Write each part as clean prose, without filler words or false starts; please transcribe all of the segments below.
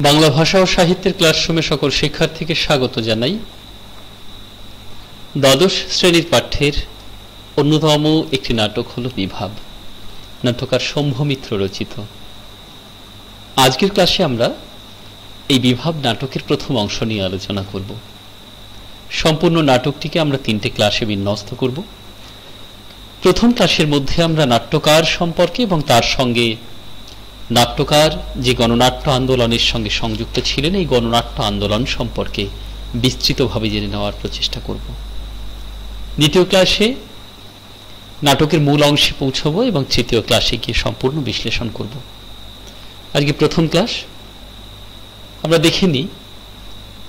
বাংলা ভাষা ও সাহিত্যের ক্লাসরুমে সকল শিক্ষার্থীকে স্বাগত জানাই। দ্বাদশ শ্রেণীর পাঠ্যের অন্যতম একটি নাটক হল বিভাব, নাট্যকার শম্ভু মিত্র রচিত। আজকের ক্লাসে আমরা এই বিভাব নাটকের প্রথম অংশ নিয়ে আলোচনা করব। সম্পূর্ণ নাটকটিকে আমরা তিনটে ক্লাসে বিন্যস্ত করব। প্রথম ক্লাসের মধ্যে আমরা নাট্যকার সম্পর্কে এবং তার সঙ্গে নাট্যকার যে গণনাট্য আন্দোলনের সঙ্গে সংযুক্ত ছিলেন এই গণনাট্য আন্দোলন সম্পর্কে বিস্তৃতভাবে জেনে নেওয়ার প্রচেষ্টা করব। দ্বিতীয় ক্লাসে নাটকের মূল অংশে পৌঁছব এবং তৃতীয় ক্লাসে গিয়ে সম্পূর্ণ বিশ্লেষণ করব। আজকে প্রথম ক্লাস, আমরা দেখে নিই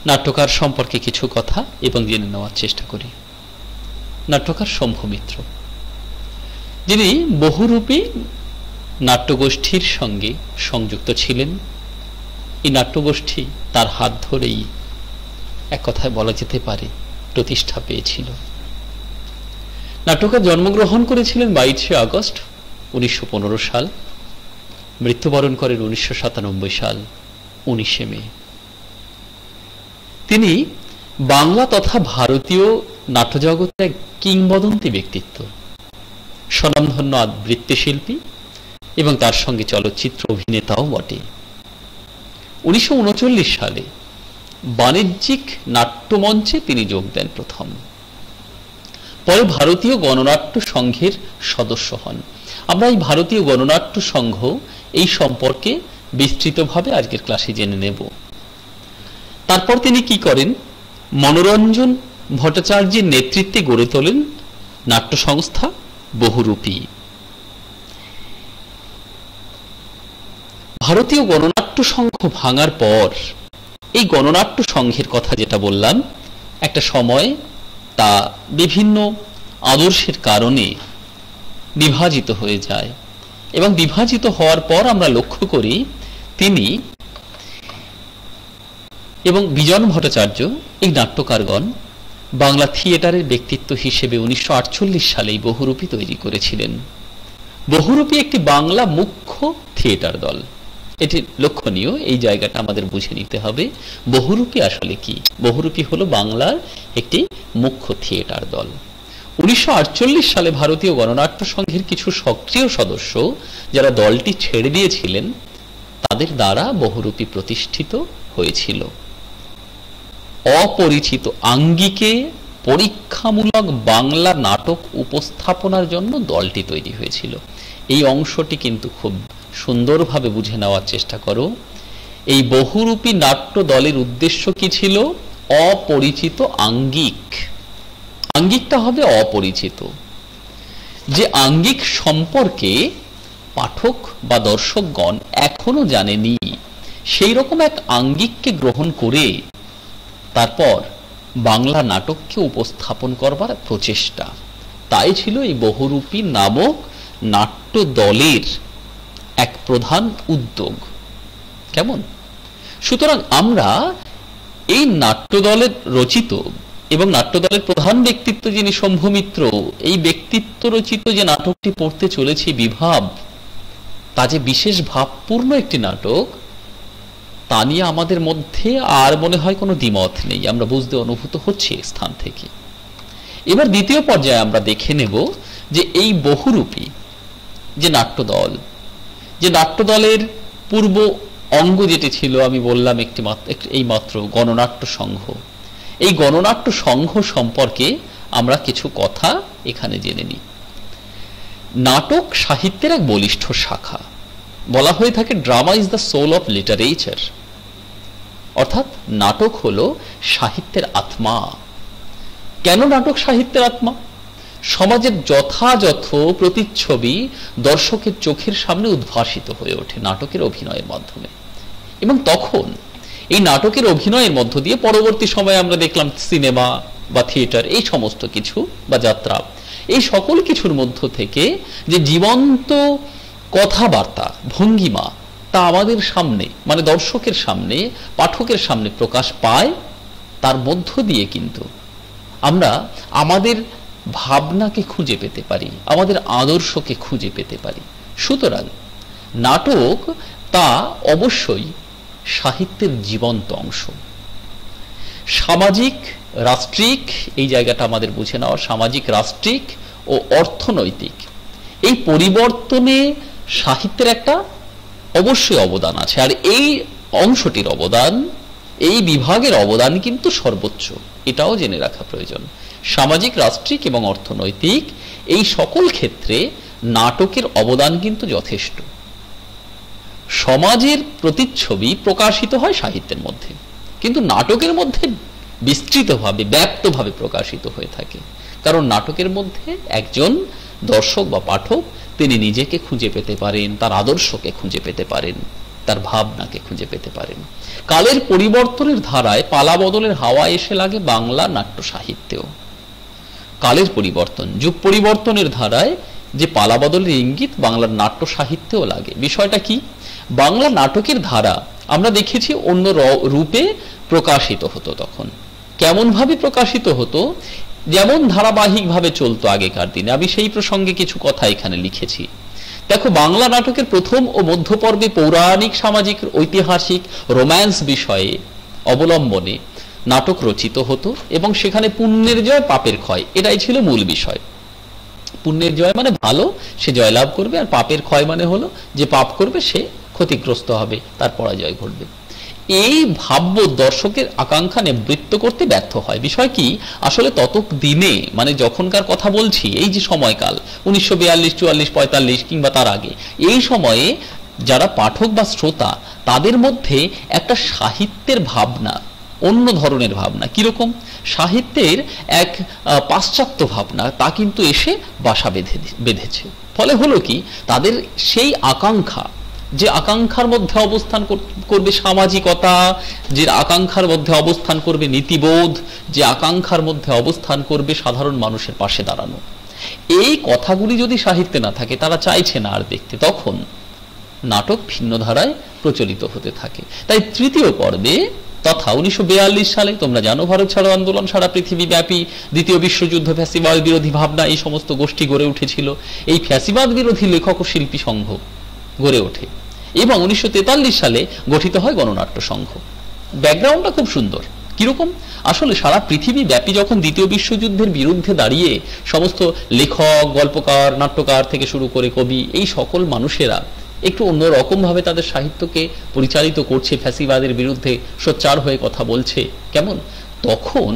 নাট্যকার সম্পর্কে কিছু কথা এবং জেনে নেওয়ার চেষ্টা করি। নাট্যকার শম্ভু মিত্র, যিনি বহুরূপী নাট্যগোষ্ঠীর সঙ্গে সংযুক্ত ছিলেন। এই নাট্যগোষ্ঠী তার হাত ধরেই এক কথায় বলা যেতে পারে প্রতিষ্ঠা পেয়েছিল। নাট্যকার জন্মগ্রহণ করেছিলেন 22শে আগস্ট 1915 সাল, মৃত্যুবরণ করেন 1997 সাল 19শে মে। তিনি বাংলা তথা ভারতীয় নাট্যজগতের এক কিংবদন্তি ব্যক্তিত্ব, স্বনামধন্য আবৃত্তিশিল্পী এবং তার সঙ্গে চলচ্চিত্র অভিনেতাও বটে। 1939 সালে বাণিজ্যিক নাট্যমঞ্চে তিনি যোগ দেন প্রথম। পরে ভারতীয় গণনাট্য সংঘের সদস্য হন। আমরা এই ভারতীয় গণনাট্য সংঘ এই সম্পর্কে বিস্তৃতভাবে আজকের ক্লাসে জেনে নেব। তারপর তিনি কি করেন? মনোরঞ্জন ভট্টাচার্যের নেতৃত্বে গড়ে তোলেন নাট্য সংস্থা বহুরূপী। ভারতীয় গণনাট্য সংঘ ভাঙার পর এই গণনাট্য সংঘের কথা যেটা বললাম, একটা সময় তা বিভিন্ন আদর্শের কারণে বিভাজিত হয়ে যায় এবং বিভাজিত হওয়ার পর আমরা লক্ষ্য করি তিনি এবং বিজন ভট্টাচার্য এই নাট্যকারগণ বাংলা থিয়েটারের ব্যক্তিত্ব হিসেবে 1948 সালেই বহুরূপী তৈরি করেছিলেন। বহুরূপী একটি বাংলা মুখ্য থিয়েটার দল। এটি লক্ষণীয়, এই জায়গাটা আমাদের বুঝে নিতে হবে বহুরূপী আসলে কি। বহুরূপী হলো বাংলার একটি মুখ্য থিয়েটার দল। 1948 সালে ভারতীয় গণনাট্য সংঘের কিছু সক্রিয় সদস্য যারা দলটি ছেড়ে দিয়েছিলেন তাদের দ্বারা বহুরূপী প্রতিষ্ঠিত হয়েছিল। অপরিচিত আঙ্গিকে পরীক্ষামূলক বাংলা নাটক উপস্থাপনার জন্য দলটি তৈরি হয়েছিল। এই অংশটি কিন্তু খুব সুন্দরভাবে বুঝে নেওয়ার চেষ্টা করো। এই বহুরূপী নাট্য দলের উদ্দেশ্য কি ছিল? অপরিচিত আঙ্গিক। আঙ্গিকটা হবে অপরিচিত, যে আঙ্গিক সম্পর্কে পাঠক বা দর্শকগণ এখনো জানেনি, সেই রকম এক আঙ্গিককে গ্রহণ করে তারপর বাংলা নাটককে উপস্থাপন করবার প্রচেষ্টা। তাই ছিল এই বহুরূপী নামক নাট্য দলের এক প্রধান উদ্যোগ। কেমন? সুতরাং আমরা এই নাট্যদলের রচিত এবং নাট্যদলের প্রধান ব্যক্তিত্ব যিনি শম্ভু মিত্র, এই ব্যক্তিত্ব রচিত যে নাটকটি পড়তে চলেছি বিভাব, তা যে বিশেষ ভাবপূর্ণ একটি নাটক তা নিয়ে আমাদের মধ্যে আর মনে হয় কোনো দ্বিমত নেই। আমরা বুঝতে অনুভূত হচ্ছে এই স্থান থেকে। এবার দ্বিতীয় পর্যায়ে আমরা দেখে নেব যে এই বহুরূপী যে নাট্যদল, যে নাট্যদলের পূর্ব অঙ্গ যেটি ছিল, আমি বললাম এই মাত্র গণনাট্য সংঘ। এই গণনাট্য সংঘ সম্পর্কে আমরা কিছু কথা এখানে জেনে নিই। নাটক সাহিত্যের এক বলিষ্ঠ শাখা। বলা হয়ে থাকে drama is the soul of literature, অর্থাৎ নাটক হলো সাহিত্যের আত্মা। কেন নাটক সাহিত্যের আত্মা? সমাজের যথাযথ প্রতিচ্ছবি দর্শকের চোখের সামনে উদ্ভাসিত হয়ে ওঠে নাটকের অভিনয়ের মাধ্যমে, এবং তখন এই নাটকের অভিনয়ের মধ্য দিয়ে পরবর্তী সময়ে আমরা দেখলাম সিনেমা বা থিয়েটার, এই সমস্ত কিছু বা যাত্রা, এই সকল কিছুর মধ্য থেকে যে জীবন্ত কথাবার্তা ভঙ্গিমা তা আমাদের সামনে, মানে দর্শকের সামনে, পাঠকের সামনে প্রকাশ পায়। তার মধ্য দিয়ে কিন্তু আমরা আমাদের ভাবনাকে খুঁজে পেতে পারি, আমাদের আদর্শকে খুঁজে পেতে পারি। সুতরাং নাটক তা অবশ্যই সাহিত্যের জীবন্ত অংশ। সামাজিক রাষ্ট্রিক, এই জায়গাটা আমাদের বুঝে নেওয়া, সামাজিক রাষ্ট্রিক ও অর্থনৈতিক এই পরিবর্তনে সাহিত্যের একটা অবশ্যই অবদান আছে। আর এই অংশটির অবদান, এই বিভাগের অবদান কিন্তু সর্বোচ্চ, এটাও জেনে রাখা প্রয়োজন। সামাজিক রাষ্ট্রিক এবং অর্থনৈতিক এই সকল ক্ষেত্রে নাটকের অবদান কিন্তু যথেষ্ট। সমাজের প্রতিচ্ছবি প্রকাশিত হয় সাহিত্যের মধ্যে, কিন্তু নাটকের মধ্যে বিস্তৃতভাবে ব্যাপ্তভাবে প্রকাশিত হয়ে থাকে। কারণ নাটকের মধ্যে একজন দর্শক বা পাঠক তিনি নিজেকে খুঁজে পেতে পারেন, তার আদর্শকে খুঁজে পেতে পারেন, তার ভাবনাকে খুঁজে পেতে পারেন। কালের পরিবর্তনের ধারায় পালা বদলের হাওয়া এসে লাগে বাংলা নাট্য সাহিত্যেও। কালের পরিবর্তন, যুগ পরিবর্তনের ধারায় যে পালা বদলের ইঙ্গিত বাংলার নাট্য সাহিত্যেও লাগে। বিষয়টা কি? বাংলা নাটকের ধারা আমরা দেখেছি অন্য রূপে প্রকাশিত হতো। তখন কেমন ভাবে প্রকাশিত হতো? যেমন ধারাবাহিকভাবে চলতো আগেকার দিনে। আমি সেই প্রসঙ্গে কিছু কথা এখানে লিখেছি। দেখো, বাংলা নাটকের প্রথম ও মধ্য পর্বে পৌরাণিক, সামাজিক, ঐতিহাসিক, রোম্যান্স বিষয়ে অবলম্বনে নাটক রচিত হতো এবং সেখানে পুণ্যের জয় পাপের ক্ষয় এটাই ছিল মূল বিষয়। পুণ্যের জয় মানে ভালো, সে জয়লাভ করবে, আর পাপের ক্ষয় মানে হলো যে পাপ করবে সে ক্ষতিগ্রস্ত হবে, তার পরাজয় ঘটবে। এই ভাব্য দর্শকের আকাঙ্ক্ষা নিবৃত্ত করতে ব্যর্থ হয়। বিষয় কি? আসলে তত দিনে, মানে যখনকার কথা বলছি, এই যে সময়কাল 1942, 44, 45 কিংবা তার আগে, এই সময়ে যারা পাঠক বা শ্রোতা তাদের মধ্যে একটা সাহিত্যের ভাবনা, অন্য ধরনের ভাবনা, কিরকম? সাহিত্যের এক পাশ্চাত্য ভাবনা, তা কিন্তু এসে বাসা বেঁধেছে। ফলে হলো কি, তাদের সেই আকাঙ্ক্ষা, যে আকাঙ্ক্ষার মধ্যে অবস্থান করবে সামাজিকতা, যে আকাঙ্ক্ষার মধ্যে অবস্থান করবে নীতিবোধ, যে আকাঙ্ক্ষার মধ্যে অবস্থান করবে সাধারণ মানুষের পাশে দাঁড়ানো, এই কথাগুলি যদি সাহিত্যে না থাকে, তারা চাইছে না আর দেখতে, তখন নাটক ভিন্ন ধারায় প্রচলিত হতে থাকে। তাই তৃতীয় পর্বে তথা 1942 সালে তোমরা জানো, ভারত ছাড়ো আন্দোলন সারা পৃথিবীব্যাপী, দ্বিতীয় বিশ্বযুদ্ধ, ফ্যাসিবাদ বিরোধী ভাবনা, এই সমস্ত গোষ্ঠী গড়ে উঠেছিল। এই ফ্যাসিবাদ বিরোধী লেখক ও শিল্পী সংঘ গড়ে ওঠে এবং 1943 সালে গঠিত হয় গণনাট্য সংঘ। ব্যাকগ্রাউন্ডটা খুব সুন্দর। কিরকম? আসলে সারা পৃথিবী ব্যাপী যখন দ্বিতীয় বিশ্বযুদ্ধের বিরুদ্ধে দাঁড়িয়ে সমস্ত লেখক, গল্পকার, নাট্যকার থেকে শুরু করে কবি, এই সকল মানুষেরা একটু অন্যরকম ভাবে তাদের সাহিত্যকে পরিচালিত করছে, ফ্যাসিবাদের বিরুদ্ধে সোচ্চার হয়ে কথা বলছে, কেমন? তখন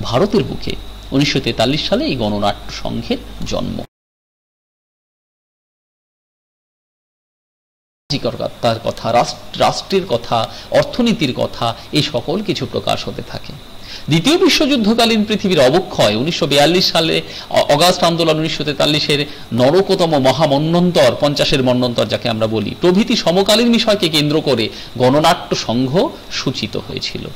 ভারতের বুকে 1943 সালে এই গণনাট্য সংঘের জন্ম। তার কথা, রাষ্ট্রের কথা, অর্থনীতির কথা, এই সকল কিছু প্রকাশ হতে থাকে। দ্বিতীয় বিশ্বযুদ্ধকালীন পৃথিবীর অবক্ষয়, 1942 সালে অগাস্ট আন্দোলন, 1943-এর নরকতম মহামন্বন্তর, 50-এর মন্বন্তর যাকে আমরা বলি, প্রভৃতি সমকালীন বিষয়কে কেন্দ্র করে গণনাট্য সংঘ সূচিত হয়েছিল।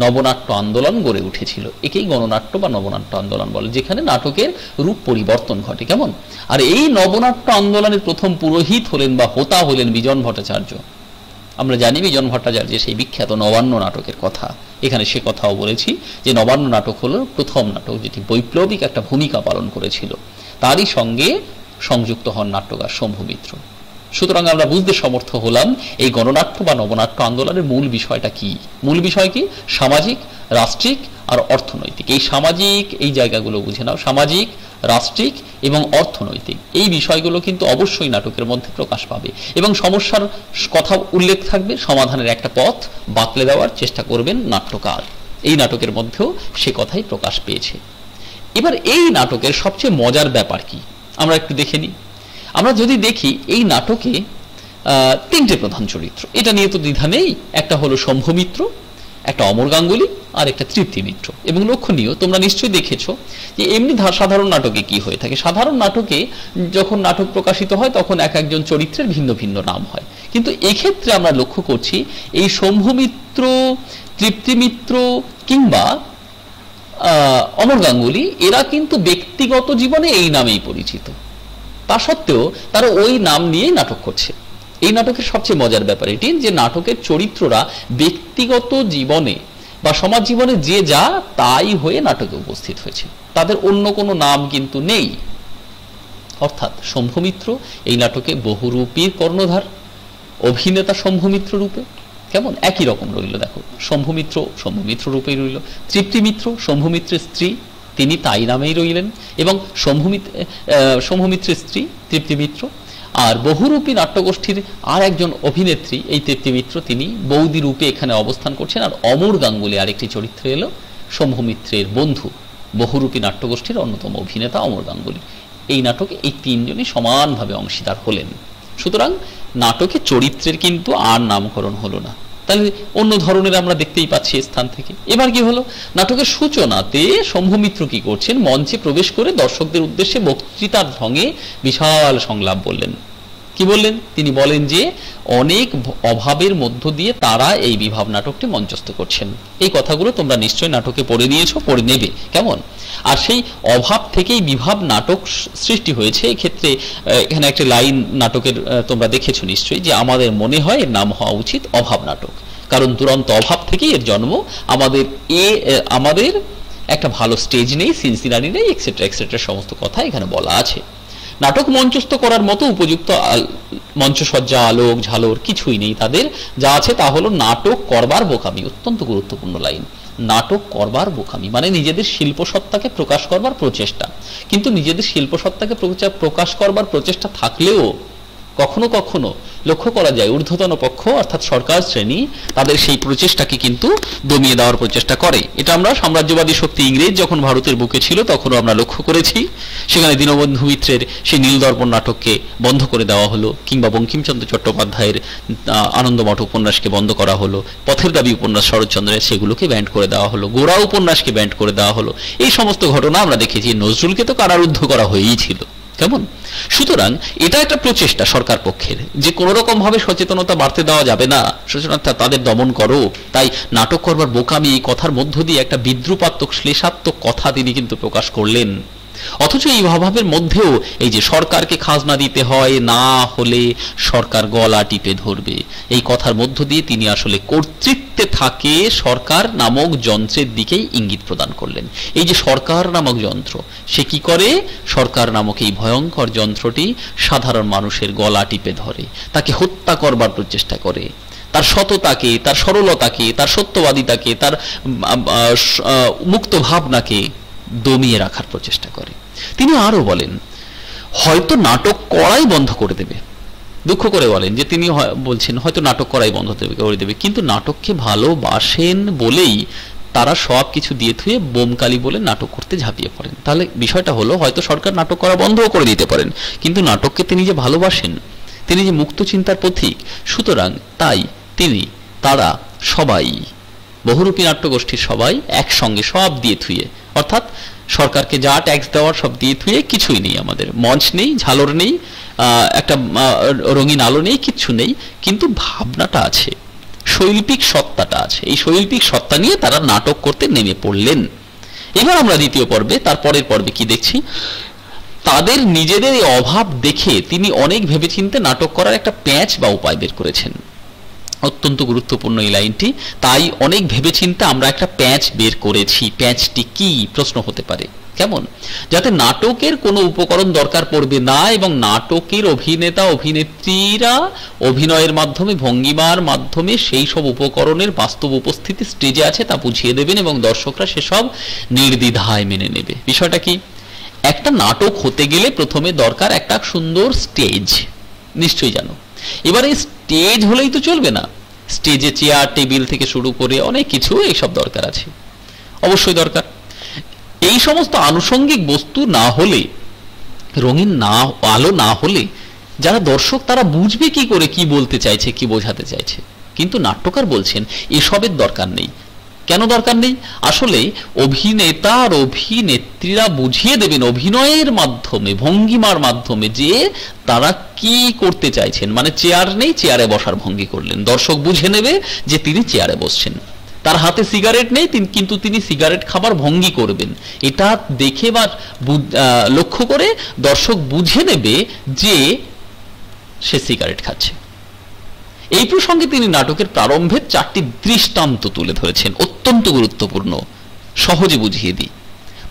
নবনাট্য আন্দোলন গড়ে উঠেছিল। একেই গণনাট্য বা নবনাট্য আন্দোলন বলে, যেখানে নাটকের রূপ পরিবর্তন ঘটে। কেমন? আর এই নবনাট্য আন্দোলনের প্রথম পুরোহিত হলেন বা হোতা হলেন বিজন ভট্টাচার্য। আমরা জানি বিজন ভট্টাচার্যের সেই বিখ্যাত নবান্ন নাটকের কথা, এখানে সে কথাও বলেছি যে নবান্ন নাটক হলো প্রথম নাটক যেটি বৈপ্লবিক একটা ভূমিকা পালন করেছিল। তারই সঙ্গে সংযুক্ত হন নাট্যকার শম্ভু মিত্র। সুতরাং আমরা বুঝতে সমর্থ হলাম এই গণনাট্য বা নবনাট্য আন্দোলনের মূল বিষয়টা কি। মূল বিষয় কি? সামাজিক, রাষ্ট্রিক আর অর্থনৈতিক। এই সামাজিক, এই জায়গাগুলো বুঝে নাও, সামাজিক, রাষ্ট্রিক এবং অর্থনৈতিক এই বিষয়গুলো কিন্তু অবশ্যই নাটকের মধ্যে প্রকাশ পাবে এবং সমস্যার কথা উল্লেখ থাকবে, সমাধানের একটা পথ বাতলে দেওয়ার চেষ্টা করবেন নাট্যকার। এই নাটকের মধ্যেও সে কথাই প্রকাশ পেয়েছে। এবার এই নাটকের সবচেয়ে মজার ব্যাপার কি আমরা একটু দেখে নিই। আমরা যদি দেখি এই নাটকে তিনটে প্রধান চরিত্র, এটা নিয়ে তো দ্বিধা নেই। একটা হলো শম্ভু মিত্র, একটা অমর গাঙ্গুলি আর একটা তৃপ্তি মিত্র। এবং লক্ষণীয়, তোমরা নিশ্চয়ই দেখেছো যে এমনি সাধারণ নাটকে কি হয়ে থাকে, সাধারণ নাটকে যখন নাটক প্রকাশিত হয় তখন এক একজন চরিত্রের ভিন্ন ভিন্ন নাম হয়, কিন্তু এক্ষেত্রে আমরা লক্ষ্য করছি এই শম্ভু মিত্র, তৃপ্তি মিত্র কিংবা অমর গাঙ্গুলি এরা কিন্তু ব্যক্তিগত জীবনে এই নামেই পরিচিত। তা সত্ত্বেও তারা ওই নাম নিয়েই নাটক করছে। এই নাটকের সবচেয়ে মজার ব্যাপার এটি যে নাটকের চরিত্ররা ব্যক্তিগত জীবনে বা সমাজ জীবনে যে যা তাই হয়ে নাটকে উপস্থিত হয়েছে, তাদের অন্য কোনো নাম কিন্তু নেই। অর্থাৎ শম্ভু মিত্র এই নাটকে বহুরূপীর কর্ণধার, অভিনেতা শম্ভু মিত্র রূপে, কেমন একই রকম রইল। দেখো শম্ভুমিত্র শম্ভুমিত্র রূপেই রইল, তৃপ্তিমিত্র শম্ভুমিত্রের স্ত্রী, তিনি তাই নামেই রইলেন, এবং শম্ভুমিত্রের স্ত্রী তৃপ্তিমিত্র। আর বহুরূপী নাট্যগোষ্ঠীর আর একজন অভিনেত্রী এই তৃপ্তিমিত্র, তিনি বৌদি রূপে এখানে অবস্থান করছেন। আর অমর গাঙ্গুলি আরেকটি চরিত্র এলো, শম্ভুমিত্রের বন্ধু, বহুরূপী নাট্যগোষ্ঠীর অন্যতম অভিনেতা অমর গাঙ্গুলি। এই নাটকে এই তিনজনই সমানভাবে অংশীদার হলেন। সুতরাং নাটকে চরিত্রের কিন্তু আর নামকরণ হলো না, তাহলে অন্য ধরনের আমরা দেখতেই পাচ্ছি স্থান থেকে। এবার কি হলো, নাটকের সূচনাতে শম্ভুমিত্র কি করছেন, মঞ্চে প্রবেশ করে দর্শকদের উদ্দেশ্যে বক্তৃতার ঢঙে বিশাল সংলাপ বললেন। কি বললেন, তিনি বলেন যে অনেক অভাবের মধ্য দিয়ে তারা এই বিভাব নাটকটি মঞ্চস্থ করছেন। এই কথাগুলো তোমরা নিশ্চয়ই নাটকে পড়ে নিয়েছো, পড়ে নেবে, কেমন। আর সেই অভাব থেকেই বিভাব নাটক সৃষ্টি হয়েছে। এক্ষেত্রে এখানে একটা লাইন নাটকের তোমরা দেখেছো নিশ্চয়ই, যে আমাদের মনে হয় এর নাম হওয়া উচিত অভাব নাটক, কারণ দুরন্ত অভাব থেকেই এর জন্ম। আমাদের একটা ভালো স্টেজ নেই, সিনসিনারি নেই, এক্সেট্রা এক্সেট্রা সমস্ত কথা এখানে বলা আছে। নাটক মঞ্চস্থ করার মতো উপযুক্ত মঞ্চসজ্জা, আলোক, ঝালর কিছুই নেই তাদের। যা আছে তা হলো নাটক করবার বোকামি। অত্যন্ত গুরুত্বপূর্ণ লাইন, নাটক করবার বোকামি মানে নিজেদের শিল্পসত্তাকে প্রকাশ করবার প্রচেষ্টা। কিন্তু নিজেদের শিল্পসত্তাকে প্রকাশ করবার প্রচেষ্টা থাকলেও কখনো কখনো লক্ষ্য করা যায় ঊর্ধ্বতন পক্ষ অর্থাৎ সরকার শ্রেণী তাদের সেই প্রচেষ্টাকে কিন্তু দমিয়ে দেওয়ার প্রচেষ্টা করে। এটা আমরা সাম্রাজ্যবাদী শক্তি ইংরেজ যখন ভারতের বুকে ছিল তখনও আমরা লক্ষ্য করেছি। সেখানে দীনবন্ধু মিত্রের সেই নীলদর্পণ নাটককে বন্ধ করে দেওয়া হলো, কিংবা বঙ্কিমচন্দ্র চট্টোপাধ্যায়ের আনন্দমঠ উপন্যাসকে বন্ধ করা হলো, পথের দাবি উপন্যাস শরৎচন্দ্রের সেগুলোকে ব্যান্ড করে দেওয়া হলো, গোড়া উপন্যাসকে ব্যান্ড করে দেওয়া হলো। এই সমস্ত ঘটনা আমরা দেখেছি। নজরুলকে তো কারারুদ্ধ করা হয়েই ছিল, কেমন। সুতরাং এটা একটা প্রচেষ্টা সরকার পক্ষের, যে কোনো রকম ভাবে সচেতনতা বাড়তে দেওয়া যাবে না, সচেতনতা তাদের দমন করো। তাই নাটক করবার বোকামি এই কথার মধ্য দিয়ে একটা বিদ্রুপাত্মক শ্লেষাত্মক কথা তিনি কিন্তু প্রকাশ করলেন। অথচ এই অভাবের মধ্যেও এই যে সরকারকে খাজনা দিতে হয়, না হলে সরকার গলা টিপে ধরবে, এই কথার মধ্য দিয়ে তিনি আসলে কর্তৃত্বে থাকে সরকার নামক যন্ত্রের দিকেই ইঙ্গিত প্রদান করলেন। এই যে সরকার নামক যন্ত্র, সে কি করে, সরকার নামক এই ভয়ঙ্কর যন্ত্রটি সাধারণ মানুষের গলা টিপে ধরে, তাকে হত্যা করবার প্রচেষ্টা করে, তার সততাকে, তার সরলতাকে, তার সত্যবাদিতাকে, তার মুক্ত ভাবনাকে দমিয়ে রাখার প্রচেষ্টা করে। তিনি আরো বলেন হয়তো নাটক করাই বন্ধ করে দেবে, দুঃখ করে বলেন যে তিনি বলছেন হয়তো নাটক করাই বন্ধ করে দেবে, কিন্তু নাটককে ভালোবাসেন বলেই তারা সব কিছু দিয়ে থুয়ে বোমকালি বলে নাটক করতে ঝাঁপিয়ে পড়েন। তাহলে বিষয়টা হলো হয়তো সরকার নাটক করা বন্ধও করে দিতে পারেন, কিন্তু নাটককে তিনি যে ভালোবাসেন, তিনি যে মুক্ত চিন্তার পথিক, সুতরাং তাই তারা সবাই বহুরূপী নাট্যগোষ্ঠীর সবাই একসঙ্গে সব দিয়ে থুয়ে, অর্থাৎ সরকারকে যা ট্যাক্স দেওয়ার সব দিয়ে থুয়ে, কিছুই নেই, আমাদের মঞ্চ নেই, ঝালর নেই, একটা রঙিন আলো নেই, কিচ্ছু নেই, কিন্তু ভাবনাটা আছে, শৈল্পিক সত্তাটা আছে। এই শৈল্পিক সত্তা নিয়ে তারা নাটক করতে নেমে পড়লেন। এবার আমরা দ্বিতীয় পর্বে, তারপরের পর্বে কি দেখছি, তাদের নিজেদের এই অভাব দেখে তিনি অনেক ভেবেচিন্তে নাটক করার একটা প্যাঁচ বা উপায় বের করেছেন। অত্যন্ত গুরুত্বপূর্ণ এই লাইনটি। তাই অনেক ভেবেচিন্তে আমরা একটা প্যাঁচ বের করেছি। প্যাঁচটি কি প্রশ্ন হতে পারে, কেমন, যাতে নাটকের কোনো উপকরণ দরকার পড়বে না এবং নাটকের অভিনেতা অভিনেত্রীরা অভিনয়ের মাধ্যমে, ভঙ্গিমার মাধ্যমে সেই সব উপকরণের বাস্তব উপস্থিতি স্টেজে আছে তা বুঝিয়ে দেবেন এবং দর্শকরা সেসব নির্দ্বিধায় মেনে নেবে। বিষয়টা কি, একটা নাটক হতে গেলে প্রথমে দরকার একটা সুন্দর স্টেজ, নিশ্চয়ই জানো। এবার এই স্টেজ হলেই তো চলবে না, স্টেজে চেয়ার টেবিল থেকে শুরু করে অনেক কিছু এইসব দরকার আছে, অবশ্যই দরকার। এই সমস্ত আনুষঙ্গিক বস্তু না হলে, রঙিন না আলো না হলে যারা দর্শক তারা বুঝবে কি করে কি বলতে চাইছে, কি বোঝাতে চাইছে। কিন্তু নাট্যকার বলছেন এসবের দরকার নেই। কেন দরকার নেই? আসলে অভিনেতা আর অভিনেত্রীরা বুঝিয়ে দেবেন অভিনয়ের মাধ্যমে, ভঙ্গিমার মাধ্যমে, যে তারা কি করতে চাইছেন। মানে চেয়ার নেই, চেয়ারে বসার ভঙ্গি করলেন, দর্শক বুঝে নেবে যে তিনি চেয়ারে বসছেন। তার হাতে সিগারেট নেই, কিন্তু তিনি সিগারেট খাবার ভঙ্গি করবেন। এটা দেখে বা লক্ষ্য করে দর্শক বুঝে নেবে যে সে সিগারেট খাচ্ছে। এই প্রসঙ্গে তিনি নাটকের প্রারম্ভে 4টি দৃষ্টান্ত তুলে ধরেছেন, অত্যন্ত গুরুত্বপূর্ণ, সহজে বুঝিয়ে দিই।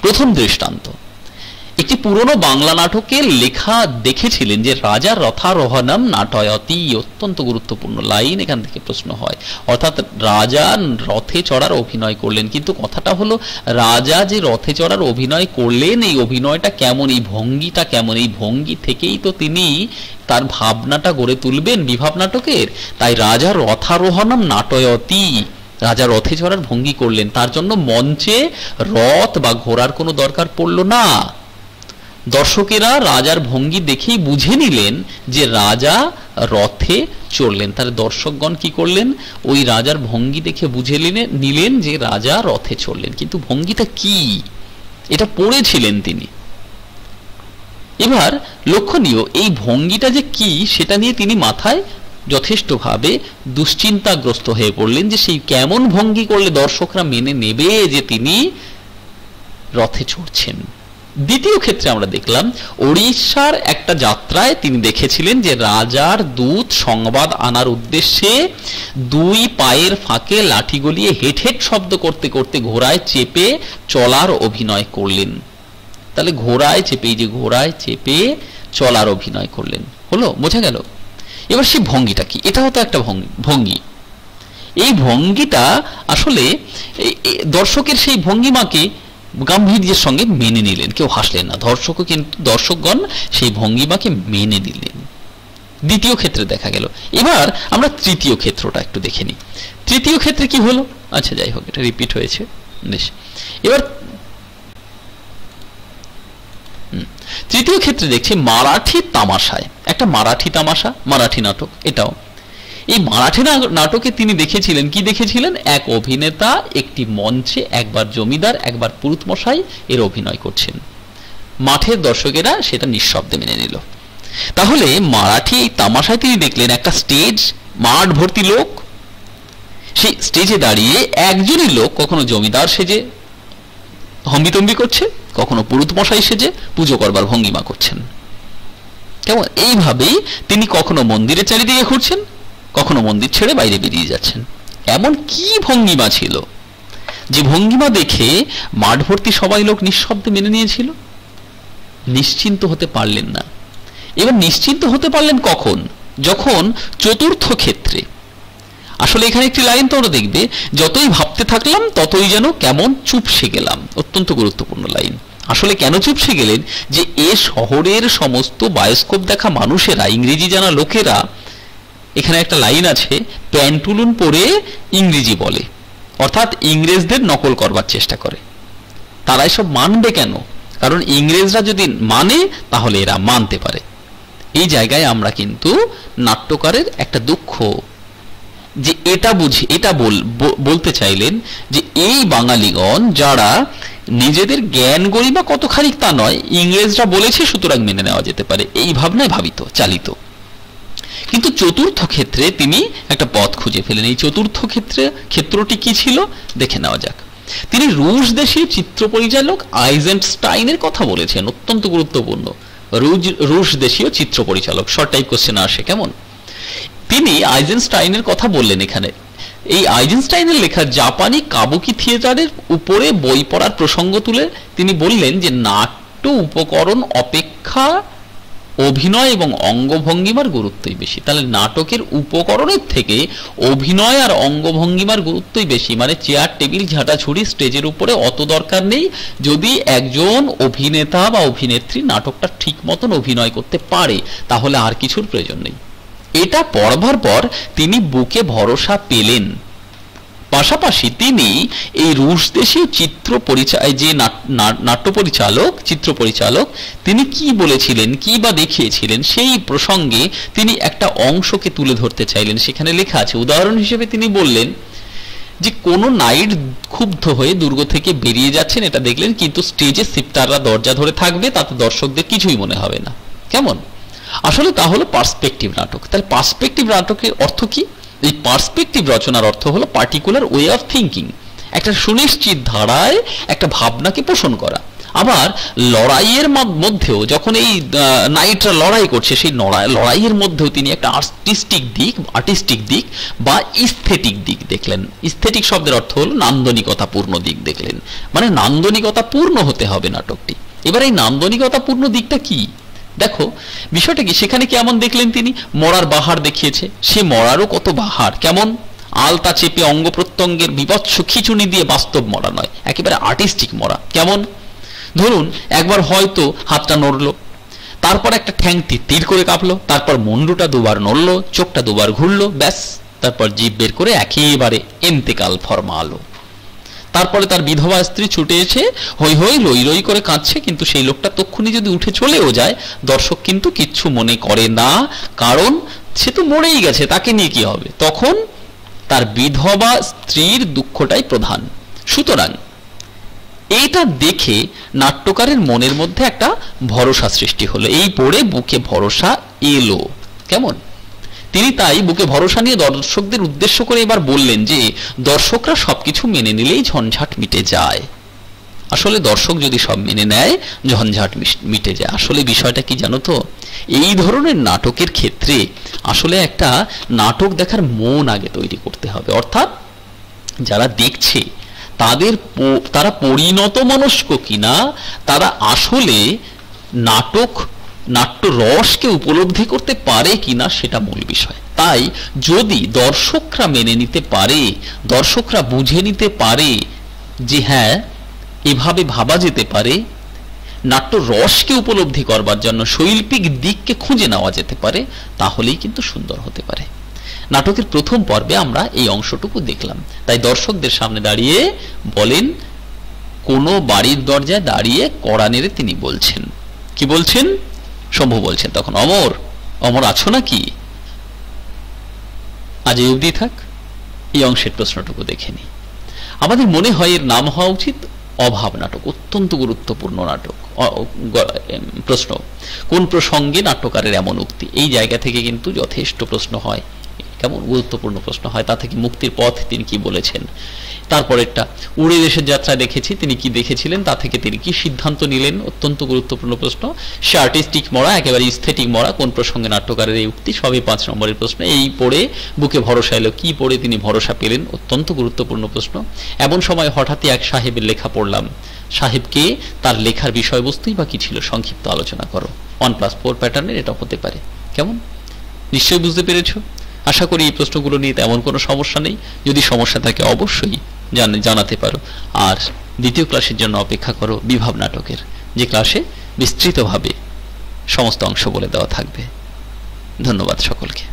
প্রথম দৃষ্টান্ত, একটি পুরনো বাংলা নাটকের লেখা দেখেছিলেন যে রাজার রথারোহণম নাটয়তি, অত্যন্ত গুরুত্বপূর্ণ লাইন, এখান থেকে প্রশ্ন হয়। অর্থাৎ রাজা রথে চড়ার অভিনয় করলেন, কিন্তু কথাটা হলো রাজা যে রথে চড়ার অভিনয় করলেন এই অভিনয়টা কেমন, এই ভঙ্গিটা কেমন, এই ভঙ্গি থেকেই তো তিনি তার ভাবনাটা গড়ে তুলবেন বিভাব নাটকের। তাই রাজা রথারোহণম নাটয়তি, রাজা রথে চড়ার ভঙ্গি করলেন, তার জন্য মঞ্চে রথ বা ঘোড়ার কোনো দরকার পড়ল না। দর্শকেরা রাজার ভঙ্গি দেখেই বুঝে নিলেন যে রাজা রথে চড়লেন। তাহলে দর্শকগণ কি করলেন, ওই রাজার ভঙ্গি দেখে বুঝে নিলেন যে রাজা রথে চড়লেন, কিন্তু ভঙ্গিটা কি এটা পড়েছিলেন তিনি। এবার লক্ষণীয়, এই ভঙ্গিটা যে কি সেটা নিয়ে তিনি মাথায় যথেষ্টভাবে দুশ্চিন্তাগ্রস্ত হয়ে পড়লেন, যে সেই কেমন ভঙ্গি করলে দর্শকরা মেনে নেবে যে তিনি রথে চড়ছেন। দ্বিতীয় ক্ষেত্রে আমরা দেখলাম ওড়িশার একটা যাত্রায় তিনি দেখেছিলেন যে রাজার দূত সংবাদ আনার উদ্দেশ্যে দুই পায়ের ফাঁকে লাঠি গলিয়ে হেট হেট শব্দ করতে করতে ঘোড়ায় চেপে চলার অভিনয় করলেন। তাহলে ঘোড়ায় চেপে চলার অভিনয় করলেন, হলো, বোঝা গেল। এবার সেই ভঙ্গিটা কি, এটাও তো একটা ভঙ্গি। এই ভঙ্গিটা আসলে দর্শকের সেই ভঙ্গিমাকে গাম্ভীর্যের সঙ্গে মেনে নিলেন, কেউ হাসলেন না, দর্শকগণ সেই ভঙ্গিমাকে মেনে নিলেন। দ্বিতীয় ক্ষেত্রে দেখা গেল। এবার আমরা তৃতীয় ক্ষেত্রটা একটু দেখে নিই। তৃতীয় ক্ষেত্রে কি হলো, আচ্ছা যাই হোক, এটা রিপিট হয়েছে বেশ। এবার তৃতীয় ক্ষেত্রে দেখছি মারাঠি তামাশায়, একটা মারাঠি তামাশা, মারাঠি নাটক। এটাও এই মারাঠি নাটকে তিনি দেখেছিলেন, কি দেখেছিলেন, এক অভিনেতা একটি মঞ্চে একবার জমিদার একবার পুরুত মশাই এর অভিনয় করছেন। মাঠের দর্শকেরা সেটা নিঃশব্দে মেনে নিল। তাহলে মারাঠি এই তামাশায় তিনি দেখলেন একটা স্টেজ, মাঠ ভর্তি লোক, সেই স্টেজে দাঁড়িয়ে একজনই লোক কখনো জমিদার সেজে হম্বিতম্বি করছে, কখনো পুরুত মশাই সেজে পুজো করবার ভঙ্গিমা করছেন। কেমন এইভাবেই তিনি কখনো মন্দিরের চারিদিকে ঘুরছেন, কখনো মন্দির ছেড়ে বাইরে বেরিয়ে যাচ্ছেন। এমন কি ভঙ্গিমা ছিল যে ভঙ্গিমা দেখে মাঠ ভর্তি সবাই লোক নিঃশব্দে মেনে নিয়েছিল? নিশ্চিন্ত হতে পারলেন না। এবার নিশ্চিন্ত হতে পারলেন কখন, যখন চতুর্থ ক্ষেত্রে, আসলে এখানে একটি লাইন তোমরা দেখবে, যতই ভাবতে থাকলাম ততই যেন কেমন চুপসে গেলাম, অত্যন্ত গুরুত্বপূর্ণ লাইন। আসলে কেন চুপসে গেলেন, যে এ শহরের সমস্ত বায়োস্কোপ দেখা মানুষেরা, ইংরেজি জানা লোকেরা, এখানে একটা লাইন আছে, প্যান্টুলুন পরে ইংরেজি বলে, অর্থাৎ ইংরেজদের নকল করবার চেষ্টা করে। তারা এসব মানবে কেন, কারণ ইংরেজরা যদি মানে তাহলে এরা মানতে পারে। এই জায়গায় আমরা কিন্তু নাট্যকারের একটা দুঃখ, যে এটা বলতে চাইলেন যে এই বাঙালিগণ যারা নিজেদের জ্ঞান গরিমা কতখানি তা নয়, ইংরেজরা বলেছে সুতরাং মেনে নেওয়া যেতে পারে, এই ভাবনায় চালিত। কিন্তু চতুর্থ ক্ষেত্রে তিনি একটা পথ খুঁজে ফেলেন। এই চতুর্থ ক্ষেত্রটি কি ছিল দেখে নেওয়া যাক। তিনি রুশ দেশীয় চিত্র পরিচালক আইজেনস্টাইনের কথা বলেছেন, অত্যন্ত গুরুত্বপূর্ণ। রুশ দেশীয় চিত্র পরিচালক, শর্ট টাইপ কোশ্চেন আসে কেমন। তিনি আইজেনস্টাইনের কথা বললেন এখানে। এই আইজেনস্টাইনের লেখা জাপানি কাবুকি থিয়েটারের উপরে বই পড়ার প্রসঙ্গ তুলে তিনি বললেন যে নাট্য উপকরণ অপেক্ষা অভিনয় এবং অঙ্গভঙ্গিমার গুরুত্বই বেশি। তাহলে নাটকের উপকরণের থেকে অভিনয় আর অঙ্গভঙ্গিমার গুরুত্বই বেশি। মানে চেয়ার টেবিল ঝাঁটাছুড়ি স্টেজের উপরে অত দরকার নেই, যদি একজন অভিনেতা বা অভিনেত্রী নাটকটা ঠিক মতন অভিনয় করতে পারে তাহলে আর কিছুর প্রয়োজন নেই। এটা পড়বার পর তিনি বুকে ভরসা পেলেন। পাশাপাশি তিনি এই রুশ দেশীয় চিত্র পরিচালক তিনি কি বলেছিলেন, কি বা দেখিয়েছিলেন, সেই প্রসঙ্গে তিনি একটা অংশকে তুলে ধরতে চাইলেন। সেখানে লেখা আছে, উদাহরণ হিসেবে তিনি বললেন যে কোন নাইট ক্ষুব্ধ হয়ে দুর্গ থেকে বেরিয়ে যাচ্ছেন এটা দেখলেন, কিন্তু স্টেজে সিপটাররা দরজা ধরে থাকবে, তাতে দর্শকদের কিছুই মনে হবে না। কেমন? আসলে তা হলো পার্সপেক্টিভ নাটক। তাহলে পার্সপেক্টিভ নাটকের অর্থ কি? এই পার্সপেক্টিভ রচনার অর্থ হলো পার্টিকুলার ওয়ে অফ থিঙ্কিং, একটা সুনিশ্চিত ধারায় একটা ভাবনাকে পোষণ করা। আবার লড়াইয়ের মধ্যেও যখন এই নাইটরা লড়াই করছে, সেই লড়াইয়ের মধ্যেও তিনি একটা আর্টিস্টিক দিক বা ইস্থেটিক দিক দেখলেন। ইস্থেটিক শব্দের অর্থ হলো নান্দনিকতাপূর্ণ দিক দেখলেন, মানে নান্দনিকতাপূর্ণ হতে হবে নাটকটি। এবার এই নান্দনিকতাপূর্ণ দিকটা কি দেখো, বিষয়টা কি, সেখানে কেমন দেখলেন তিনি, মরার বাহার দেখিয়েছে, সে মরারও কত বাহার, কেমন আলতা চেপে অঙ্গ প্রত্যঙ্গের বিভৎস খিচুনি দিয়ে বাস্তব মরা নয়, একেবারে আর্টিস্টিক মরা। কেমন, ধরুন একবার হয়তো হাতটা নড়লো, তারপর একটা ঠ্যাং তীর করে কাঁপলো, তারপর মুন্ডুটা দুবার নড়লো, চোখটা দুবার ঘুরলো, ব্যাস, তারপর জিভ বের করে একেবারে এন্তেকাল ফরমালো। তারপরে তার বিধবা স্ত্রী ছুটে এসে হই হই রই রই করে কাঁদছে, কিন্তু সেই লোকটা তক্ষুনি যদি উঠে চলেও যায়, দর্শক কিন্তু কিচ্ছু মনে করে না, কারণ সে তো মরেই গেছে, তাকে নিয়ে কি হবে, তখন তার বিধবা স্ত্রীর দুঃখটাই প্রধান। সুতরাং এইটা দেখে নাট্যকারের মনের মধ্যে একটা ভরসা সৃষ্টি হলো, এই পড়ে বুকে ভরসা এলো। কেমন, তিনি তাই বুকে ভরসা নিয়ে দর্শকদের উদ্দেশ্য করে এবার বললেন যে দর্শকরা সবকিছু মেনে নিলেই ঝঞ্ঝাট মিটে যায়। আসলে দর্শক যদি সব মেনে নেয় ঝঞ্ঝাট মিটে যায়। আসলে বিষয়টা কি জানো তো, এই ধরনের নাটকের ক্ষেত্রে আসলে একটা নাটক দেখার মন আগে তৈরি করতে হবে, অর্থাৎ যারা দেখছে তারা পরিণত মনস্ক কিনা, তারা আসলে নাট্য রসকে উপলব্ধি করতে পারে কিনা, সেটা মূল বিষয়। তাই যদি দর্শকরা মেনে নিতে পারে, দর্শকরা বুঝে নিতে পারে যে হ্যাঁ এভাবে ভাবা যেতে পারে, নাট্য রসকে উপলব্ধি করবার জন্য শৈল্পিক দিককে খুঁজে নেওয়া যেতে পারে, তাহলেই কিন্তু সুন্দর হতে পারে। নাটকের প্রথম পর্বে আমরা এই অংশটুকু দেখলাম। তাই দর্শকদের সামনে দাঁড়িয়ে বলেন, কোন বাড়ির দরজায় দাঁড়িয়ে কড়া নেড়ে তিনি বলছেন, কি বলছেন, শম্ভু বলছেন তখন, অমর, অমর আছো নাকি, আজ এই অবধি থাক। এই অংশের প্রশ্নটুকু দেখে নি। আমাদের মনে হয় এর নাম হওয়া উচিত অভাব নাটক। অত্যন্ত গুরুত্বপূর্ণ নাটক প্রশ্ন, কোন প্রসঙ্গে নাট্যকারের এমন উক্তি, এই জায়গা থেকে কিন্তু যথেষ্ট প্রশ্ন হয়, কেমন গুরুত্বপূর্ণ প্রশ্ন হয়, তা থেকে মুক্তির পথ তিনি কি বলেছেন। তারপরেরটা উড়ে দেশের যাত্রায় দেখেছি, তিনি কি দেখেছিলেন, তা থেকে তিনি কি সিদ্ধান্ত নিলেন, অত্যন্ত গুরুত্বপূর্ণ প্রশ্ন। সে আর্টিস্টিক মরা, একেবারে স্থেটিক মরা, কোন প্রসঙ্গে নাট্যকারের এই উক্তি, সবই 5 নম্বরের প্রশ্ন। এই পড়ে বুকে ভরসা এলো, কি পড়ে তিনি ভরসা পেলেন, অত্যন্ত গুরুত্বপূর্ণ প্রশ্ন। এমন সময় হঠাৎই এক সাহেবের লেখা পড়লাম, সাহেবকে, তার লেখার বিষয়বস্তুই বা কি ছিল, সংক্ষিপ্ত আলোচনা করো। 1+4 প্যাটার্নের এটা হতে পারে। কেমন, নিশ্চয়ই বুঝতে পেরেছ। আশা করি এই প্রশ্নগুলো নিয়ে তেমন কোনো সমস্যা নেই। যদি সমস্যা থাকে অবশ্যই জানাতে পারো। আর দ্বিতীয় ক্লাসের জন্য অপেক্ষা করো বিভাব নাটকের, যে ক্লাসে বিস্তৃতভাবে সমস্ত অংশ বলে দেওয়া থাকবে। ধন্যবাদ সকলকে।